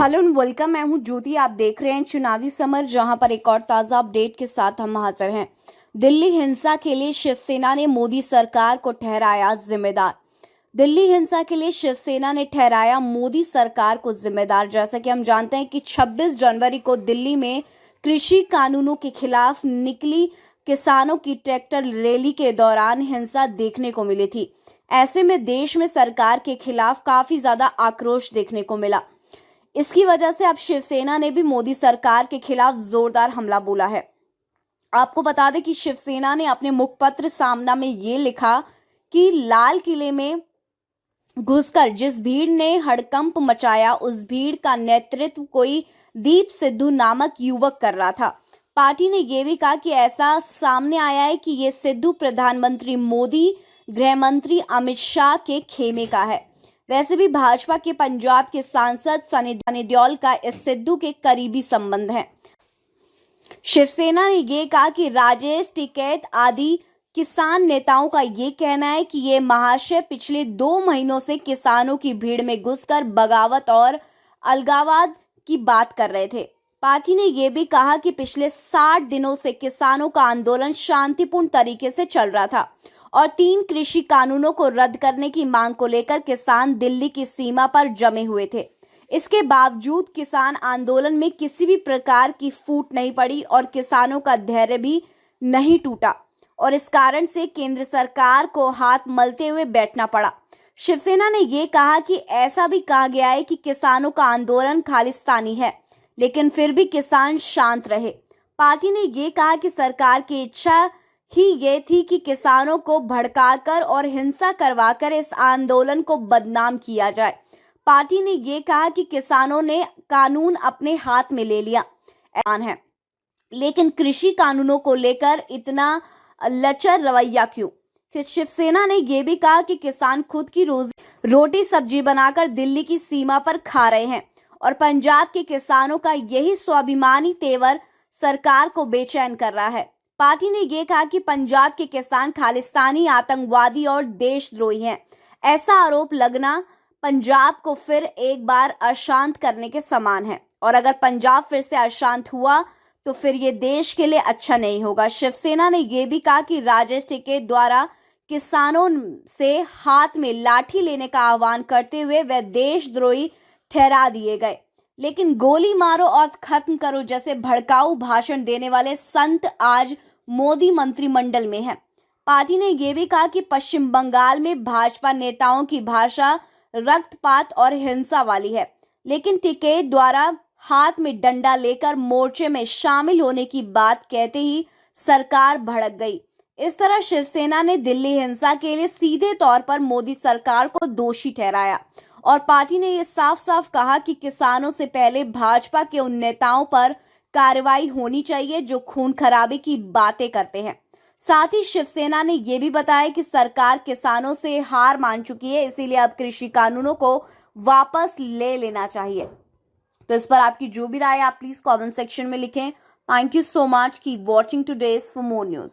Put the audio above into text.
Hello and welcome. मैं हूं ज्योति। आप देख रहे हैं चुनावी समर, जहां पर एक और ताजा अपडेट के साथ हम हाजिर हैं। दिल्ली हिंसा के लिए शिवसेना ने मोदी सरकार को ठहराया जिम्मेदार। दिल्ली हिंसा के लिए शिवसेना ने ठहराया मोदी सरकार को जिम्मेदार। जैसा कि हम जानते हैं कि 26 जनवरी को दिल्ली में कृषि कानूनों के खिलाफ निकली किसानों की ट्रैक्टर रैली के दौरान हिंसा देखने को मिली थी। ऐसे में देश में सरकार के खिलाफ काफी ज्यादा आक्रोश देखने को मिला। इसकी वजह से अब शिवसेना ने भी मोदी सरकार के खिलाफ जोरदार हमला बोला है। आपको बता दें कि शिवसेना ने अपने मुखपत्र सामना में ये लिखा कि लाल किले में घुसकर जिस भीड़ ने हड़कंप मचाया, उस भीड़ का नेतृत्व कोई दीप सिद्धू नामक युवक कर रहा था। पार्टी ने यह भी कहा कि ऐसा सामने आया है कि ये सिद्धू प्रधानमंत्री मोदी, गृह मंत्री अमित शाह के खेमे का है। वैसे भी भाजपा के पंजाब के सांसद सनी देओल का इस सिद्धू के करीबी संबंध है। शिवसेना ने यह कहा कि राजेश टिकैत आदि किसान नेताओं का ये कहना है कि ये महाशय पिछले 2 महीनों से किसानों की भीड़ में घुसकर बगावत और अलगाववाद की बात कर रहे थे। पार्टी ने यह भी कहा कि पिछले 60 दिनों से किसानों का आंदोलन शांतिपूर्ण तरीके से चल रहा था और 3 कृषि कानूनों को रद्द करने की मांग को लेकर किसान दिल्ली की सीमा पर जमे हुए थे। इसके बावजूद किसान आंदोलन में किसी भी प्रकार की फूट नहीं पड़ी और किसानों का धैर्य भी नहीं टूटा और इस कारण से केंद्र सरकार को हाथ मलते हुए बैठना पड़ा। शिवसेना ने यह कहा कि ऐसा भी कहा गया है कि किसानों का आंदोलन खालिस्तानी है, लेकिन फिर भी किसान शांत रहे। पार्टी ने यह कहा कि सरकार की इच्छा ही ये थी कि किसानों को भड़काकर और हिंसा करवाकर इस आंदोलन को बदनाम किया जाए। पार्टी ने ये कहा कि किसानों ने कानून अपने हाथ में ले लिया है, लेकिन कृषि कानूनों को लेकर इतना लचर रवैया क्यों? शिवसेना ने यह भी कहा कि किसान खुद की रोटी सब्जी बनाकर दिल्ली की सीमा पर खा रहे हैं और पंजाब के किसानों का यही स्वाभिमानी तेवर सरकार को बेचैन कर रहा है। पार्टी ने यह कहा कि पंजाब के किसान खालिस्तानी, आतंकवादी और देशद्रोही हैं। ऐसा आरोप लगना पंजाब को फिर एक बार अशांत करने के समान है और अगर पंजाब फिर से अशांत हुआ तो फिर ये देश के लिए अच्छा नहीं होगा। शिवसेना ने यह भी कहा कि राजेश टिकैत द्वारा किसानों से हाथ में लाठी लेने का आह्वान करते हुए वह देशद्रोही ठहरा दिए गए, लेकिन गोली मारो और खत्म करो जैसे भड़काऊ भाषण देने वाले संत आज मोदी मंत्रिमंडल में है। पार्टी ने यह भी कहा कि पश्चिम बंगाल में भाजपा नेताओं की भाषा रक्तपात और हिंसा वाली है, लेकिन टिकैत द्वारा हाथ में डंडा लेकर मोर्चे में शामिल होने की बात कहते ही सरकार भड़क गई। इस तरह शिवसेना ने दिल्ली हिंसा के लिए सीधे तौर पर मोदी सरकार को दोषी ठहराया और पार्टी ने यह साफ साफ कहा कि किसानों से पहले भाजपा के उन नेताओं पर कार्रवाई होनी चाहिए जो खून खराबे की बातें करते हैं। साथ ही शिवसेना ने यह भी बताया कि सरकार किसानों से हार मान चुकी है, इसीलिए अब कृषि कानूनों को वापस ले लेना चाहिए। तो इस पर आपकी जो भी राय है आप प्लीज कमेंट सेक्शन में लिखें। Thank you so much. Keep watching today's for more news.